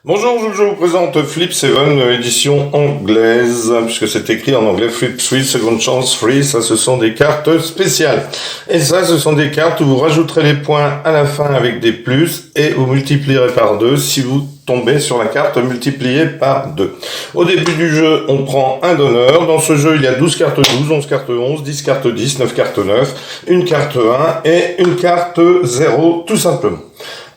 Bonjour, je vous présente Flip 7, édition anglaise, puisque c'est écrit en anglais Flip 3, Second Chance Free, ça ce sont des cartes spéciales. Et ça, ce sont des cartes où vous rajouterez les points à la fin avec des plus, et vous multiplierez par 2 si vous tombez sur la carte multipliée par 2. Au début du jeu, on prend un donneur. Dans ce jeu, il y a 12 cartes 12, 11 cartes 11, 10 cartes 10, 9 cartes 9, une carte 1 et une carte 0, tout simplement.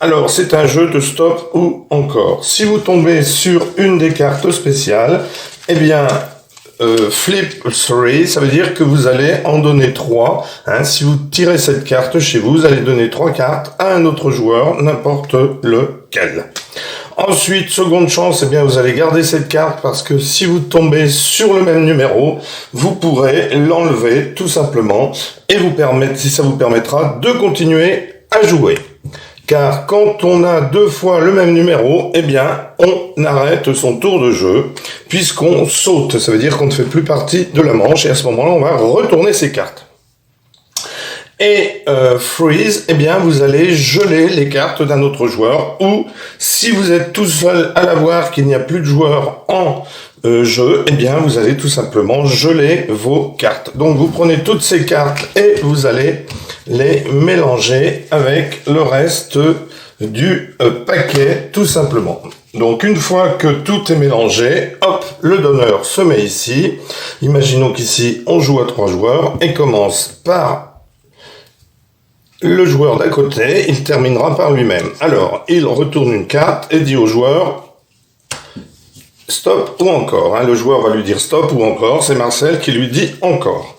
Alors, c'est un jeu de stop ou encore. Si vous tombez sur une des cartes spéciales, eh bien, flip 3, ça veut dire que vous allez en donner 3. Si vous tirez cette carte chez vous, vous allez donner 3 cartes à un autre joueur, n'importe lequel. Ensuite, seconde chance, eh bien, vous allez garder cette carte parce que si vous tombez sur le même numéro, vous pourrez l'enlever tout simplement et ça vous permettra de continuer à jouer. Car quand on a 2 fois le même numéro, eh bien, on arrête son tour de jeu, puisqu'on saute. Ça veut dire qu'on ne fait plus partie de la manche, et à ce moment-là, on va retourner ses cartes. Et freeze, eh bien, vous allez geler les cartes d'un autre joueur, ou si vous êtes tout seul à l'avoir, qu'il n'y a plus de joueurs en jeu, eh bien, vous allez tout simplement geler vos cartes. Donc, vous prenez toutes ces cartes et vous allez les mélanger avec le reste du paquet, tout simplement. Donc, une fois que tout est mélangé, hop, le donneur se met ici. Imaginons qu'ici, on joue à 3 joueurs et commence par le joueur d'à côté, il terminera par lui-même. Alors, il retourne une carte et dit au joueur stop ou encore. Le joueur va lui dire stop ou encore. C'est Marcel qui lui dit encore.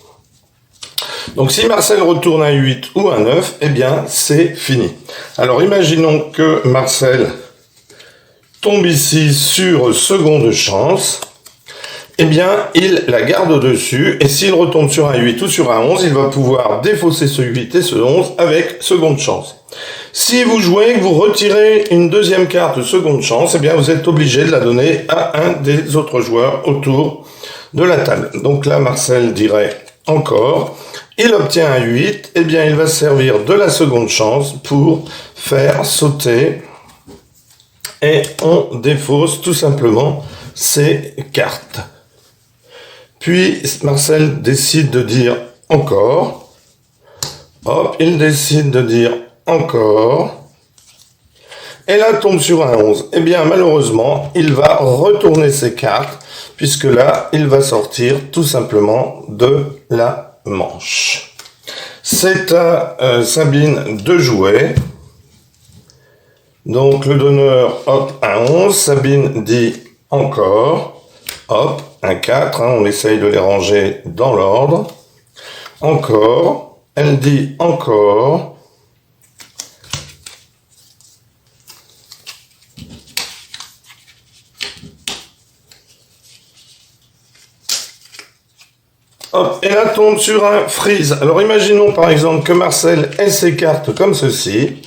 Donc, si Marcel retourne un 8 ou un 9, eh bien, c'est fini. Alors, imaginons que Marcel tombe ici sur seconde chance. Eh bien, il la garde au-dessus, et s'il retombe sur un 8 ou sur un 11, il va pouvoir défausser ce 8 et ce 11 avec seconde chance. Si vous jouez, que vous retirez une deuxième carte de seconde chance, eh bien, vous êtes obligé de la donner à un des autres joueurs autour de la table. Donc là, Marcel dirait encore. Il obtient un 8, eh bien, il va servir de la seconde chance pour faire sauter, et on défausse tout simplement ces cartes. Puis, Marcel décide de dire encore. Hop, il décide de dire encore. Et là, tombe sur un 11. Eh bien, malheureusement, il va retourner ses cartes, puisque là, il va sortir tout simplement de la manche. C'est à Sabine de jouer. Donc, le donneur, hop, un 11. Sabine dit encore. Hop, un 4, on essaye de les ranger dans l'ordre. Encore, elle dit encore. Hop, et là tombe sur un freeze. Alors imaginons par exemple que Marcel ait ses cartes comme ceci.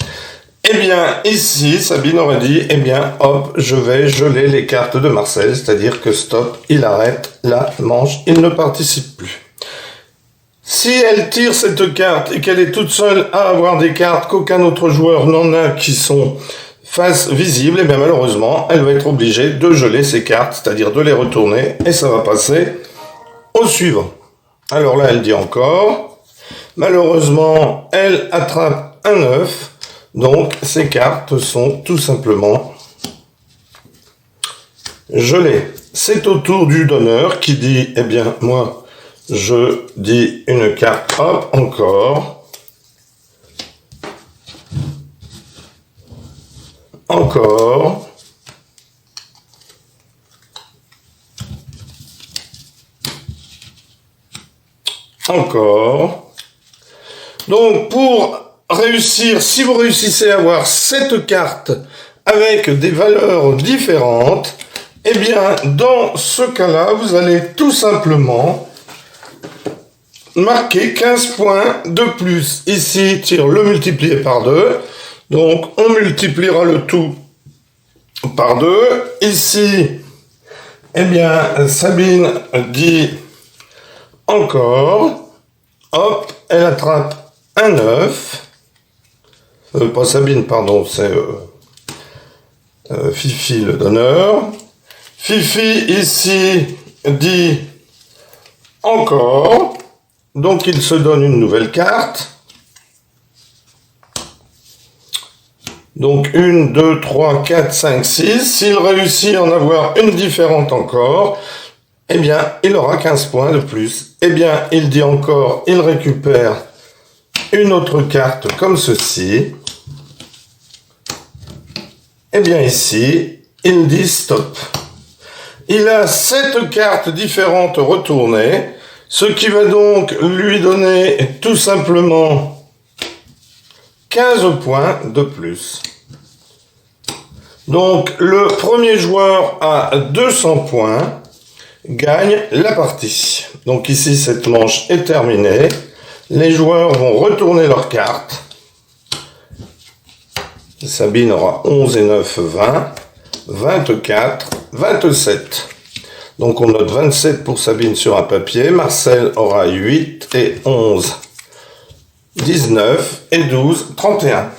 Eh bien, ici, Sabine aurait dit, eh bien, hop, je vais geler les cartes de Marcel, c'est-à-dire que stop, il arrête la manche, il ne participe plus. Si elle tire cette carte et qu'elle est toute seule à avoir des cartes qu'aucun autre joueur n'en a qui sont face visible, eh bien, malheureusement, elle va être obligée de geler ses cartes, c'est-à-dire de les retourner, et ça va passer au suivant. Alors là, elle dit encore. Malheureusement, elle attrape un 9. Donc, ces cartes sont tout simplement gelées. C'est au tour du donneur qui dit, eh bien, moi, je dis une carte, hop, encore. Encore. Encore. Donc, pour réussir, si vous réussissez à avoir cette carte avec des valeurs différentes, eh bien, dans ce cas-là, vous allez tout simplement marquer 15 points de plus. Ici, tire le multiplié par 2. Donc, on multipliera le tout par 2. Ici, eh bien, Sabine dit encore. Hop, elle attrape un 9. Pas Sabine, pardon, c'est Fifi le donneur. Fifi ici dit encore. Donc il se donne une nouvelle carte. Donc 1, 2, 3, 4, 5, 6. S'il réussit à en avoir une différente encore, eh bien, il aura 15 points de plus. Eh bien, il dit encore, il récupère une autre carte comme ceci. Eh bien, ici, il dit stop. Il a 7 cartes différentes retournées, ce qui va donc lui donner tout simplement 15 points de plus. Donc, le premier joueur à 200 points gagne la partie. Donc ici, cette manche est terminée. Les joueurs vont retourner leurs cartes. Sabine aura 11 et 9, 20, 24, 27. Donc on note 27 pour Sabine sur un papier. Marcel aura 8 et 11, 19 et 12, 31.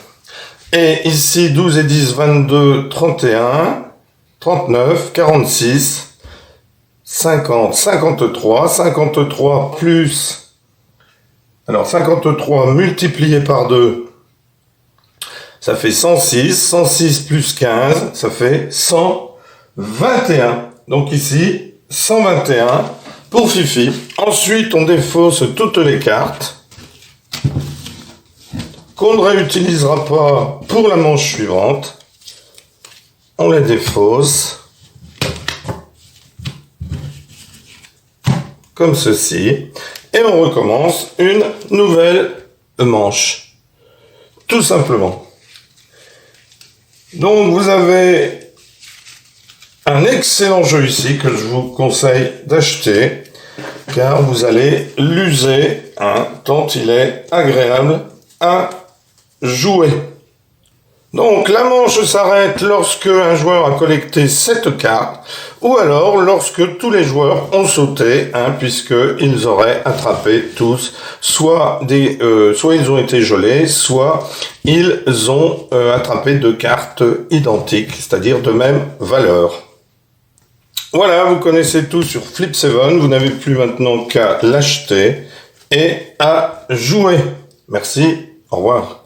Et ici, 12 et 10, 22, 31, 39, 46, 50, 53, 53 plus... Alors 53 multiplié par 2, ça fait 106, 106 plus 15, ça fait 121. Donc ici, 121 pour Fifi. Ensuite, on défausse toutes les cartes qu'on ne réutilisera pas pour la manche suivante. On les défausse comme ceci, et on recommence une nouvelle manche, tout simplement. Donc vous avez un excellent jeu ici que je vous conseille d'acheter, car vous allez l'user, tant il est agréable à jouer. Donc la manche s'arrête lorsque un joueur a collecté 7 cartes, ou alors lorsque tous les joueurs ont sauté, puisqu'ils auraient attrapé tous, soit ils ont été gelés, soit ils ont attrapé 2 cartes identiques, c'est-à-dire de même valeur. Voilà, vous connaissez tout sur Flip 7, vous n'avez plus maintenant qu'à l'acheter et à jouer. Merci, au revoir.